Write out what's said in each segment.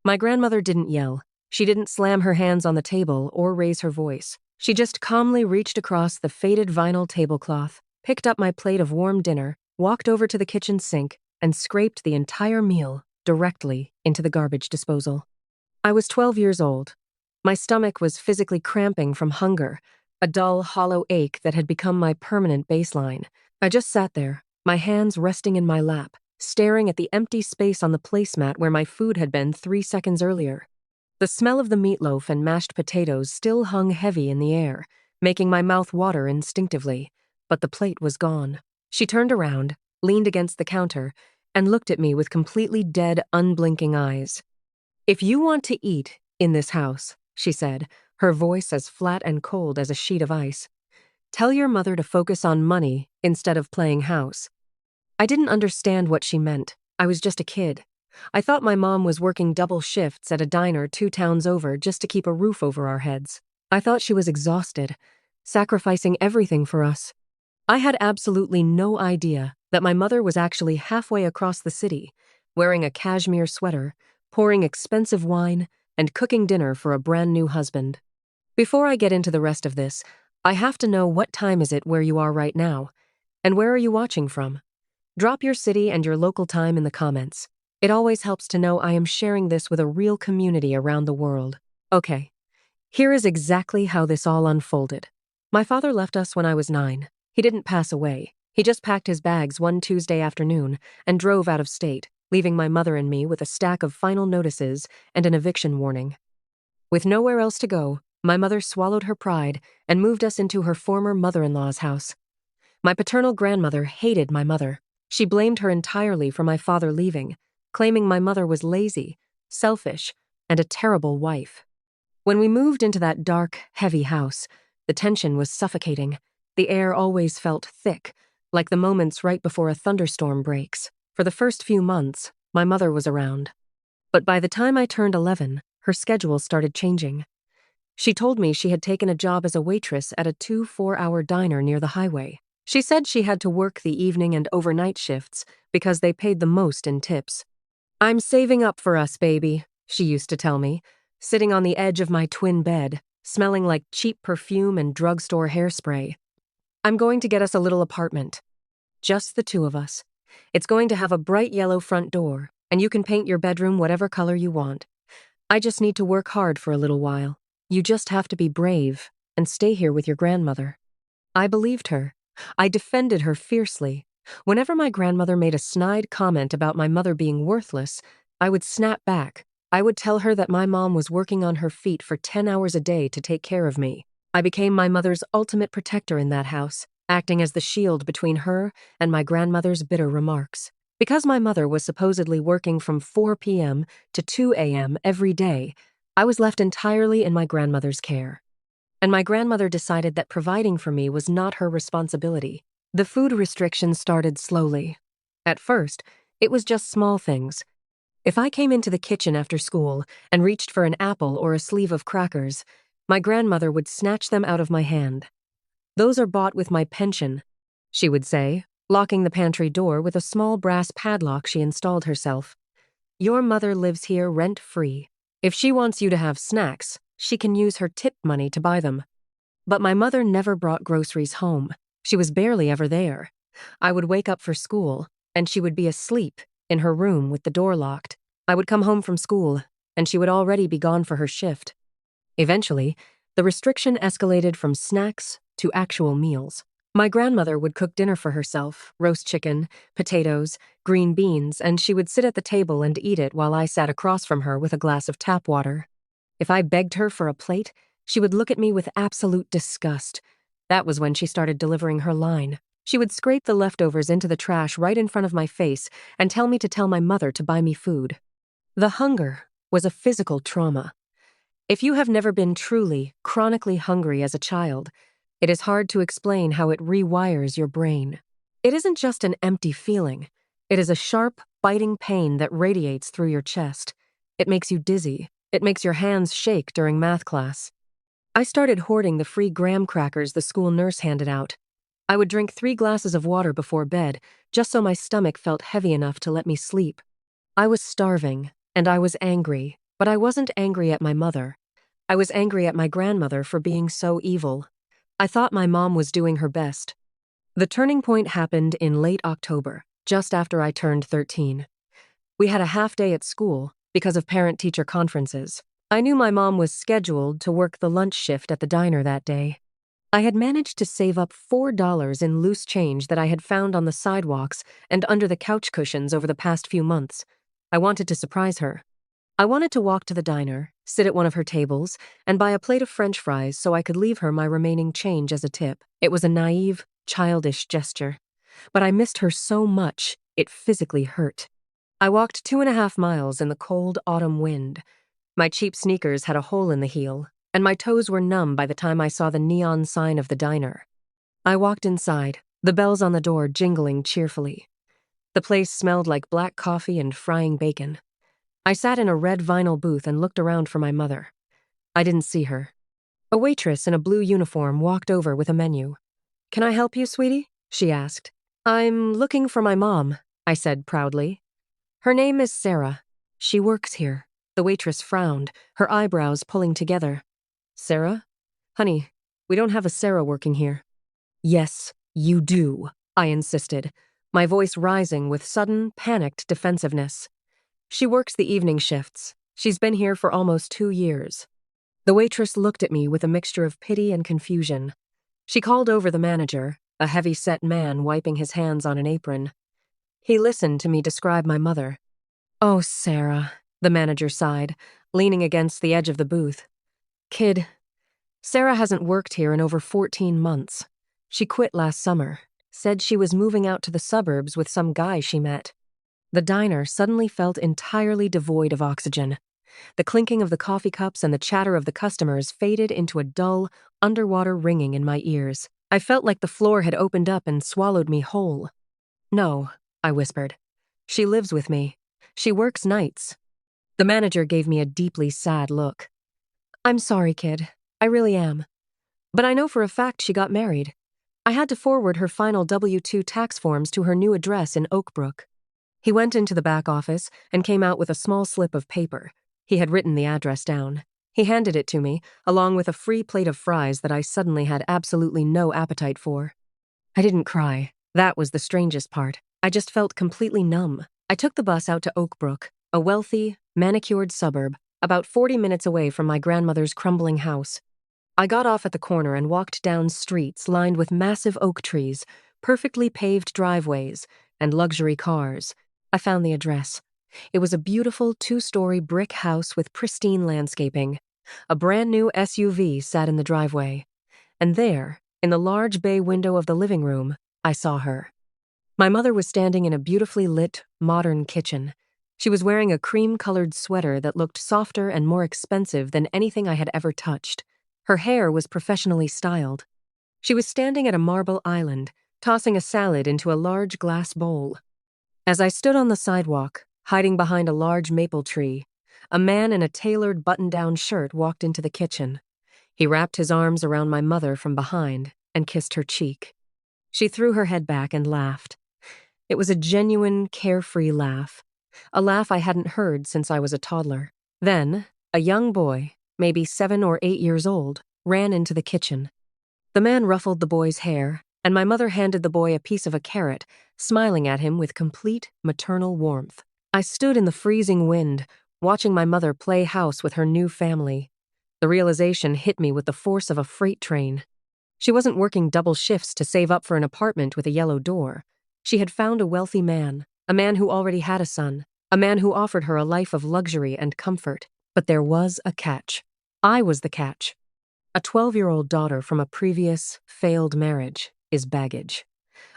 My grandmother didn't yell. She didn't slam her hands on the table or raise her voice. She just calmly reached across the faded vinyl tablecloth, picked up my plate of warm dinner, walked over to the kitchen sink, and scraped the entire meal directly into the garbage disposal. I was 12 years old. My stomach was physically cramping from hunger, a dull, hollow ache that had become my permanent baseline. I just sat there, my hands resting in my lap, staring at the empty space on the placemat where my food had been 3 seconds earlier. The smell of the meatloaf and mashed potatoes still hung heavy in the air, making my mouth water instinctively, but the plate was gone. She turned around, leaned against the counter, and looked at me with completely dead, unblinking eyes. "If you want to eat in this house," she said, her voice as flat and cold as a sheet of ice, "tell your mother to focus on money instead of playing house." I didn't understand what she meant. I was just a kid. I thought my mom was working double shifts at a diner 2 towns over just to keep a roof over our heads. I thought she was exhausted, sacrificing everything for us. I had absolutely no idea that my mother was actually halfway across the city, wearing a cashmere sweater, pouring expensive wine, and cooking dinner for a brand new husband. Before I get into the rest of this, I have to know what time is it where you are right now, and where are you watching from? Drop your city and your local time in the comments. It always helps to know I am sharing this with a real community around the world. Okay, here is exactly how this all unfolded. My father left us when I was 9. He didn't pass away. He just packed his bags one Tuesday afternoon and drove out of state, leaving my mother and me with a stack of final notices and an eviction warning. With nowhere else to go, my mother swallowed her pride and moved us into her former mother-in-law's house. My paternal grandmother hated my mother. She blamed her entirely for my father leaving, claiming my mother was lazy, selfish, and a terrible wife. When we moved into that dark, heavy house, the tension was suffocating. The air always felt thick, like the moments right before a thunderstorm breaks. For the first few months, my mother was around. But by the time I turned 11, her schedule started changing. She told me she had taken a job as a waitress at a 2 4-hour diner near the highway. She said she had to work the evening and overnight shifts because they paid the most in tips. "I'm saving up for us, baby," she used to tell me, sitting on the edge of my twin bed, smelling like cheap perfume and drugstore hairspray. "I'm going to get us a little apartment. Just the 2 of us. It's going to have a bright yellow front door, and you can paint your bedroom whatever color you want. I just need to work hard for a little while. You just have to be brave and stay here with your grandmother." I believed her. I defended her fiercely. Whenever my grandmother made a snide comment about my mother being worthless, I would snap back. I would tell her that my mom was working on her feet for 10 hours a day to take care of me. I became my mother's ultimate protector in that house, acting as the shield between her and my grandmother's bitter remarks. Because my mother was supposedly working from 4 p.m. to 2 a.m. every day, I was left entirely in my grandmother's care. And my grandmother decided that providing for me was not her responsibility. The food restrictions started slowly. At first, it was just small things. If I came into the kitchen after school and reached for an apple or a sleeve of crackers, my grandmother would snatch them out of my hand. "Those are bought with my pension," she would say, locking the pantry door with a small brass padlock she installed herself. "Your mother lives here rent-free. If she wants you to have snacks, she can use her tip money to buy them." But my mother never brought groceries home. She was barely ever there. I would wake up for school, and she would be asleep in her room with the door locked. I would come home from school, and she would already be gone for her shift. Eventually, the restriction escalated from snacks to actual meals. My grandmother would cook dinner for herself, roast chicken, potatoes, green beans, and she would sit at the table and eat it while I sat across from her with a glass of tap water. If I begged her for a plate, she would look at me with absolute disgust. That was when she started delivering her line. She would scrape the leftovers into the trash right in front of my face and tell me to tell my mother to buy me food. The hunger was a physical trauma. If you have never been truly, chronically hungry as a child, it is hard to explain how it rewires your brain. It isn't just an empty feeling. It is a sharp, biting pain that radiates through your chest. It makes you dizzy. It makes your hands shake during math class. I started hoarding the free graham crackers the school nurse handed out. I would drink 3 glasses of water before bed, just so my stomach felt heavy enough to let me sleep. I was starving, and I was angry, But I wasn't angry at my mother. I was angry at my grandmother for being so evil. I thought my mom was doing her best. The turning point happened in late October, just after I turned 13. We had a half day at school because of parent-teacher conferences. I knew my mom was scheduled to work the lunch shift at the diner that day. I had managed to save up $4 in loose change that I had found on the sidewalks and under the couch cushions over the past few months. I wanted to surprise her. I wanted to walk to the diner, sit at one of her tables, and buy a plate of French fries so I could leave her my remaining change as a tip. It was a naive, childish gesture. But I missed her so much, it physically hurt. I walked 2.5 miles in the cold autumn wind. My cheap sneakers had a hole in the heel, and my toes were numb by the time I saw the neon sign of the diner. I walked inside, the bells on the door jingling cheerfully. The place smelled like black coffee and frying bacon. I sat in a red vinyl booth and looked around for my mother. I didn't see her. A waitress in a blue uniform walked over with a menu. "Can I help you, sweetie?" she asked. "I'm looking for my mom," I said proudly. "Her name is Sarah. She works here." The waitress frowned, her eyebrows pulling together. "Sarah? Honey, we don't have a Sarah working here." "Yes, you do," I insisted, my voice rising with sudden, panicked defensiveness. "She works the evening shifts. She's been here for almost 2 years." The waitress looked at me with a mixture of pity and confusion. She called over the manager, a heavy-set man wiping his hands on an apron. He listened to me describe my mother. "Oh, Sarah," the manager sighed, leaning against the edge of the booth. "Kid, Sarah hasn't worked here in over 14 months. She quit last summer, said she was moving out to the suburbs with some guy she met." The diner suddenly felt entirely devoid of oxygen. The clinking of the coffee cups and the chatter of the customers faded into a dull, underwater ringing in my ears. I felt like the floor had opened up and swallowed me whole. "No," I whispered. "She lives with me. She works nights." The manager gave me a deeply sad look. "I'm sorry, kid. I really am. But I know for a fact she got married. I had to forward her final W-2 tax forms to her new address in Oak Brook." He went into the back office and came out with a small slip of paper. He had written the address down. He handed it to me, along with a free plate of fries that I suddenly had absolutely no appetite for. I didn't cry. That was the strangest part. I just felt completely numb. I took the bus out to Oak Brook, a wealthy, manicured suburb, about 40 minutes away from my grandmother's crumbling house. I got off at the corner and walked down streets lined with massive oak trees, perfectly paved driveways, and luxury cars. I found the address. It was a beautiful 2-story brick house with pristine landscaping. A brand new SUV sat in the driveway. And there, in the large bay window of the living room, I saw her. My mother was standing in a beautifully lit, modern kitchen. She was wearing a cream-colored sweater that looked softer and more expensive than anything I had ever touched. Her hair was professionally styled. She was standing at a marble island, tossing a salad into a large glass bowl. As I stood on the sidewalk, hiding behind a large maple tree, a man in a tailored button-down shirt walked into the kitchen. He wrapped his arms around my mother from behind and kissed her cheek. She threw her head back and laughed. It was a genuine, carefree laugh. A laugh I hadn't heard since I was a toddler. Then, a young boy, maybe 7 or 8 years old, ran into the kitchen. The man ruffled the boy's hair, and my mother handed the boy a piece of a carrot, smiling at him with complete maternal warmth. I stood in the freezing wind, watching my mother play house with her new family. The realization hit me with the force of a freight train. She wasn't working double shifts to save up for an apartment with a yellow door. She had found a wealthy man, a man who already had a son, a man who offered her a life of luxury and comfort. But there was a catch. I was the catch. A 12-year-old daughter from a previous, failed marriage is baggage.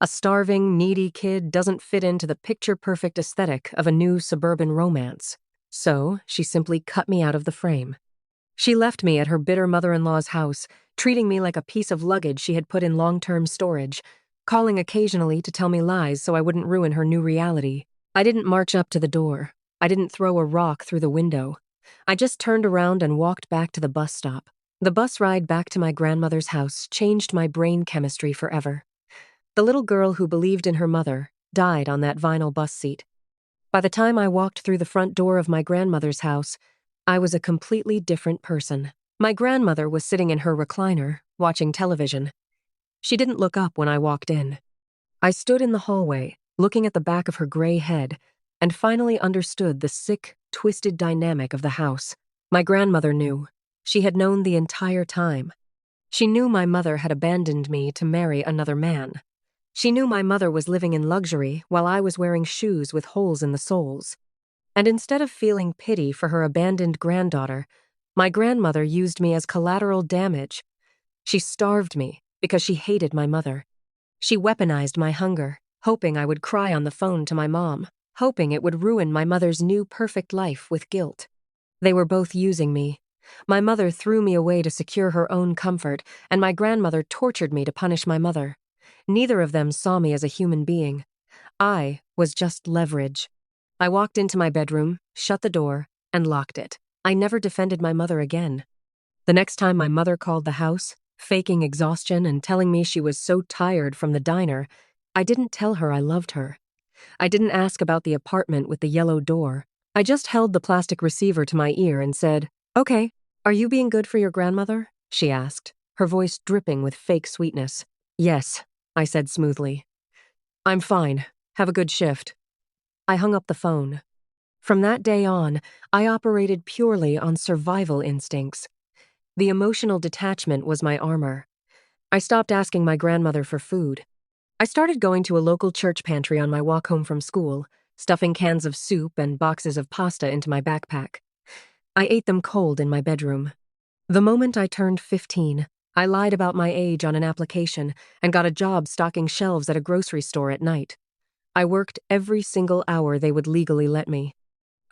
A starving, needy kid doesn't fit into the picture-perfect aesthetic of a new suburban romance. So, she simply cut me out of the frame. She left me at her bitter mother-in-law's house, treating me like a piece of luggage she had put in long-term storage, calling occasionally to tell me lies so I wouldn't ruin her new reality. I didn't march up to the door. I didn't throw a rock through the window. I just turned around and walked back to the bus stop. The bus ride back to my grandmother's house changed my brain chemistry forever. The little girl who believed in her mother died on that vinyl bus seat. By the time I walked through the front door of my grandmother's house, I was a completely different person. My grandmother was sitting in her recliner, watching television. She didn't look up when I walked in. I stood in the hallway, looking at the back of her gray head, and finally understood the sick, twisted dynamic of the house. My grandmother knew. She had known the entire time. She knew my mother had abandoned me to marry another man. She knew my mother was living in luxury while I was wearing shoes with holes in the soles. And instead of feeling pity for her abandoned granddaughter, my grandmother used me as collateral damage. She starved me because she hated my mother. She weaponized my hunger, hoping I would cry on the phone to my mom, hoping it would ruin my mother's new perfect life with guilt. They were both using me. My mother threw me away to secure her own comfort, and my grandmother tortured me to punish my mother. Neither of them saw me as a human being. I was just leverage. I walked into my bedroom, shut the door, and locked it. I never defended my mother again. The next time my mother called the house, faking exhaustion and telling me she was so tired from the diner, I didn't tell her I loved her. I didn't ask about the apartment with the yellow door. I just held the plastic receiver to my ear and said, "Okay, are you being good for your grandmother?" she asked, her voice dripping with fake sweetness. "Yes," I said smoothly. "I'm fine. Have a good shift." I hung up the phone. From that day on, I operated purely on survival instincts. The emotional detachment was my armor. I stopped asking my grandmother for food. I started going to a local church pantry on my walk home from school, stuffing cans of soup and boxes of pasta into my backpack. I ate them cold in my bedroom. The moment I turned 15, I lied about my age on an application and got a job stocking shelves at a grocery store at night. I worked every single hour they would legally let me.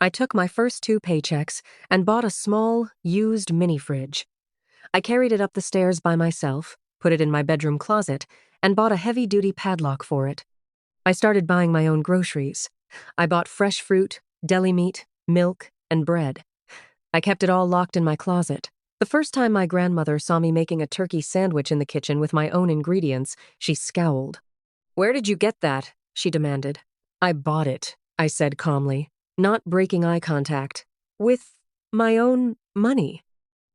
I took my first 2 paychecks and bought a small, used mini fridge. I carried it up the stairs by myself, put it in my bedroom closet, and bought a heavy-duty padlock for it. I started buying my own groceries. I bought fresh fruit, deli meat, milk, and bread. I kept it all locked in my closet. The first time my grandmother saw me making a turkey sandwich in the kitchen with my own ingredients, she scowled. "Where did you get that?" she demanded. "I bought it," I said calmly, not breaking eye contact. "With my own money."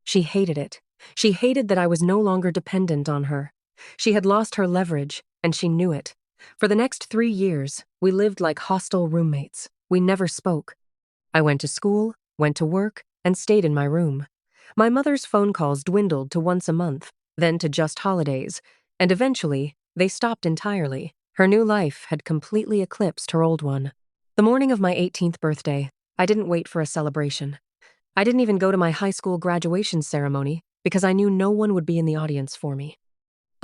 She hated it. She hated that I was no longer dependent on her. She had lost her leverage, and she knew it. For the next 3 years, we lived like hostile roommates. We never spoke. I went to school, went to work, and stayed in my room. My mother's phone calls dwindled to once a month, then to just holidays, and eventually, they stopped entirely. Her new life had completely eclipsed her old one. The morning of my 18th birthday, I didn't wait for a celebration. I didn't even go to my high school graduation ceremony because I knew no one would be in the audience for me.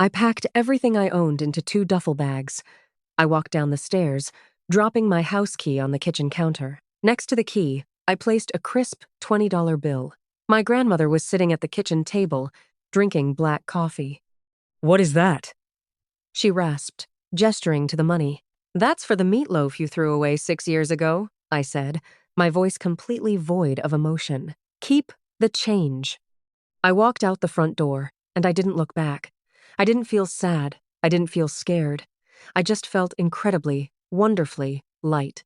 I packed everything I owned into 2 duffel bags. I walked down the stairs, dropping my house key on the kitchen counter. Next to the key, I placed a crisp $20 bill. My grandmother was sitting at the kitchen table, drinking black coffee. "What is that?" she rasped, gesturing to the money. "That's for the meatloaf you threw away 6 years ago," I said, my voice completely void of emotion. "Keep the change." I walked out the front door, and I didn't look back. I didn't feel sad. I didn't feel scared. I just felt incredibly, wonderfully light.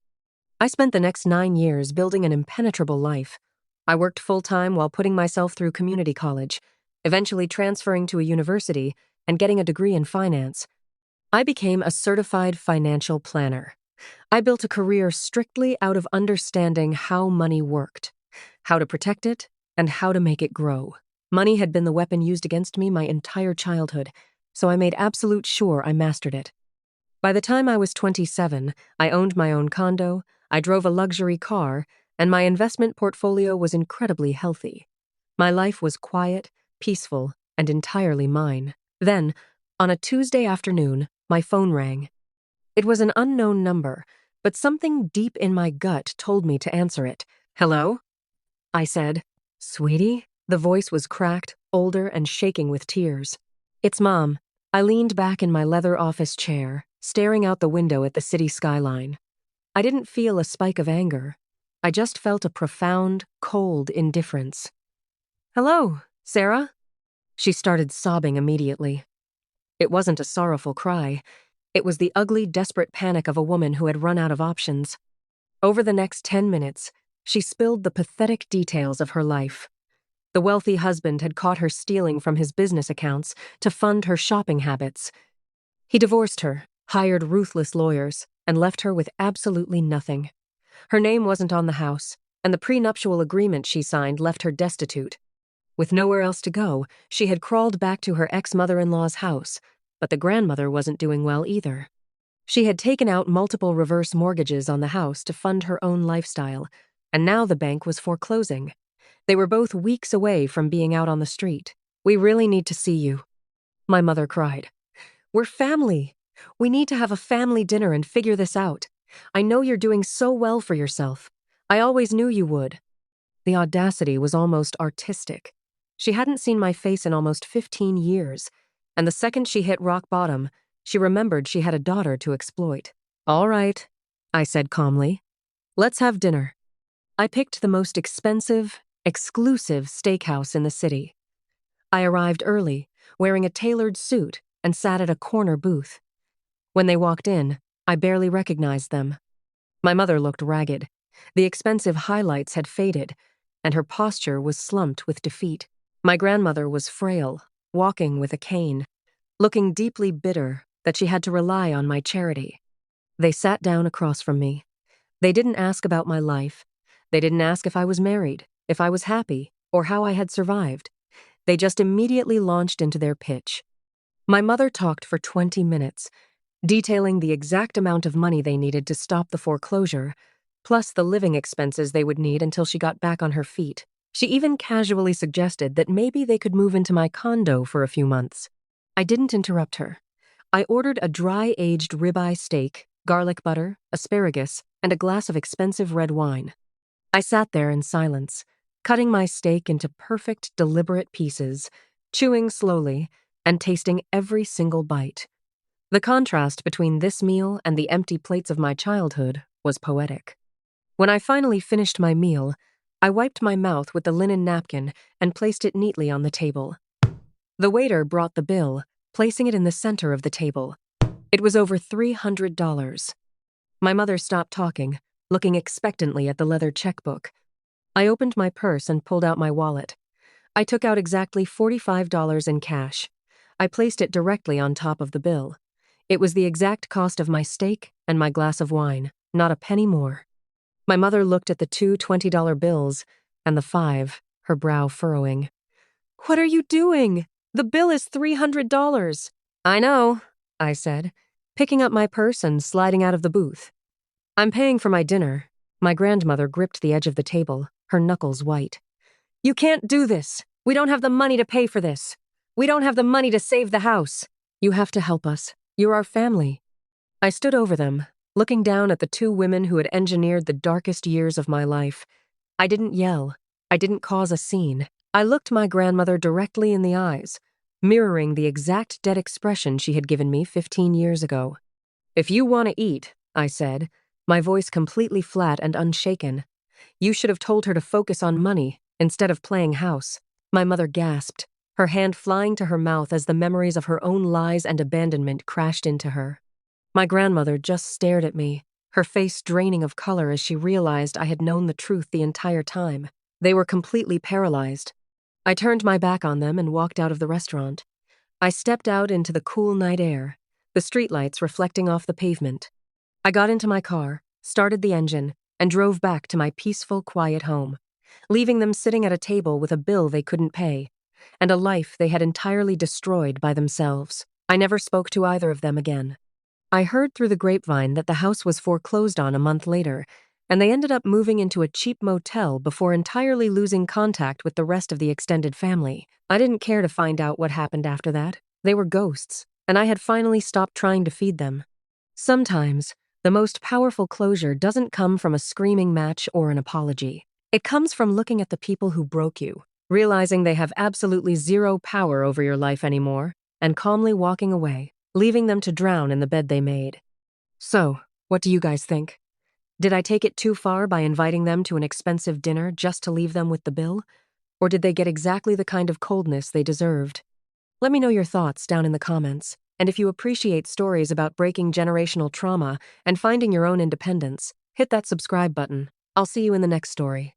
I spent the next 9 years building an impenetrable life. I worked full-time while putting myself through community college, eventually transferring to a university and getting a degree in finance. I became a certified financial planner. I built a career strictly out of understanding how money worked, how to protect it, and how to make it grow. Money had been the weapon used against me my entire childhood, so I made absolute sure I mastered it. By the time I was 27, I owned my own condo, I drove a luxury car, and my investment portfolio was incredibly healthy. My life was quiet, peaceful, and entirely mine. Then, on a Tuesday afternoon, my phone rang. It was an unknown number, but something deep in my gut told me to answer it. "Hello?" I said. "Sweetie?" The voice was cracked, older, and shaking with tears. "It's Mom." I leaned back in my leather office chair, staring out the window at the city skyline. I didn't feel a spike of anger. I just felt a profound, cold indifference. "Hello, Sarah?" She started sobbing immediately. It wasn't a sorrowful cry. It was the ugly, desperate panic of a woman who had run out of options. Over the next 10 minutes, She spilled the pathetic details of her life. The wealthy husband had caught her stealing from his business accounts to fund her shopping habits. He divorced her, hired ruthless lawyers, and left her with absolutely nothing. Her name wasn't on the house, and the prenuptial agreement she signed left her destitute. With nowhere else to go, she had crawled back to her ex-mother-in-law's house, but the grandmother wasn't doing well either. She had taken out multiple reverse mortgages on the house to fund her own lifestyle, and now the bank was foreclosing. They were both weeks away from being out on the street. "We really need to see you," my mother cried. "We're family. We need to have a family dinner and figure this out. I know you're doing so well for yourself. I always knew you would." The audacity was almost artistic. She hadn't seen my face in almost 15 years, and the second she hit rock bottom, she remembered she had a daughter to exploit. "All right," I said calmly. "Let's have dinner." I picked the most expensive, exclusive steakhouse in the city. I arrived early, wearing a tailored suit, and sat at a corner booth. When they walked in, I barely recognized them. My mother looked ragged. The expensive highlights had faded, and her posture was slumped with defeat. My grandmother was frail, walking with a cane, looking deeply bitter that she had to rely on my charity. They sat down across from me. They didn't ask about my life. They didn't ask if I was married, if I was happy, or how I had survived. They just immediately launched into their pitch. My mother talked for 20 minutes, detailing the exact amount of money they needed to stop the foreclosure, plus the living expenses they would need until she got back on her feet. She even casually suggested that maybe they could move into my condo for a few months. I didn't interrupt her. I ordered a dry-aged ribeye steak, garlic butter, asparagus, and a glass of expensive red wine. I sat there in silence, cutting my steak into perfect, deliberate pieces, chewing slowly, and tasting every single bite. The contrast between this meal and the empty plates of my childhood was poetic. When I finally finished my meal, I wiped my mouth with the linen napkin and placed it neatly on the table. The waiter brought the bill, placing it in the center of the table. It was over $300. My mother stopped talking, looking expectantly at the leather checkbook. I opened my purse and pulled out my wallet. I took out exactly $45 in cash. I placed it directly on top of the bill. It was the exact cost of my steak and my glass of wine, not a penny more. My mother looked at the two $20 bills and the 5, her brow furrowing. "What are you doing? The bill is $300. "I know," I said, picking up my purse and sliding out of the booth. "I'm paying for my dinner." My grandmother gripped the edge of the table, her knuckles white. "You can't do this. We don't have the money to pay for this. We don't have the money to save the house. You have to help us. You're our family." I stood over them, looking down at the two women who had engineered the darkest years of my life. I didn't yell. I didn't cause a scene. I looked my grandmother directly in the eyes, mirroring the exact dead expression she had given me 15 years ago. "If you want to eat," I said, my voice completely flat and unshaken, "you should have told her to focus on money instead of playing house." My mother gasped, her hand flying to her mouth as the memories of her own lies and abandonment crashed into her. My grandmother just stared at me, her face draining of color as she realized I had known the truth the entire time. They were completely paralyzed. I turned my back on them and walked out of the restaurant. I stepped out into the cool night air, the streetlights reflecting off the pavement. I got into my car, started the engine, and drove back to my peaceful, quiet home, leaving them sitting at a table with a bill they couldn't pay, and a life they had entirely destroyed by themselves. I never spoke to either of them again. I heard through the grapevine that the house was foreclosed on a month later, and they ended up moving into a cheap motel before entirely losing contact with the rest of the extended family. I didn't care to find out what happened after that. They were ghosts, and I had finally stopped trying to feed them. Sometimes, the most powerful closure doesn't come from a screaming match or an apology. It comes from looking at the people who broke you, realizing they have absolutely zero power over your life anymore, and calmly walking away, leaving them to drown in the bed they made. So, what do you guys think? Did I take it too far by inviting them to an expensive dinner just to leave them with the bill? Or did they get exactly the kind of coldness they deserved? Let me know your thoughts down in the comments, and if you appreciate stories about breaking generational trauma and finding your own independence, hit that subscribe button. I'll see you in the next story.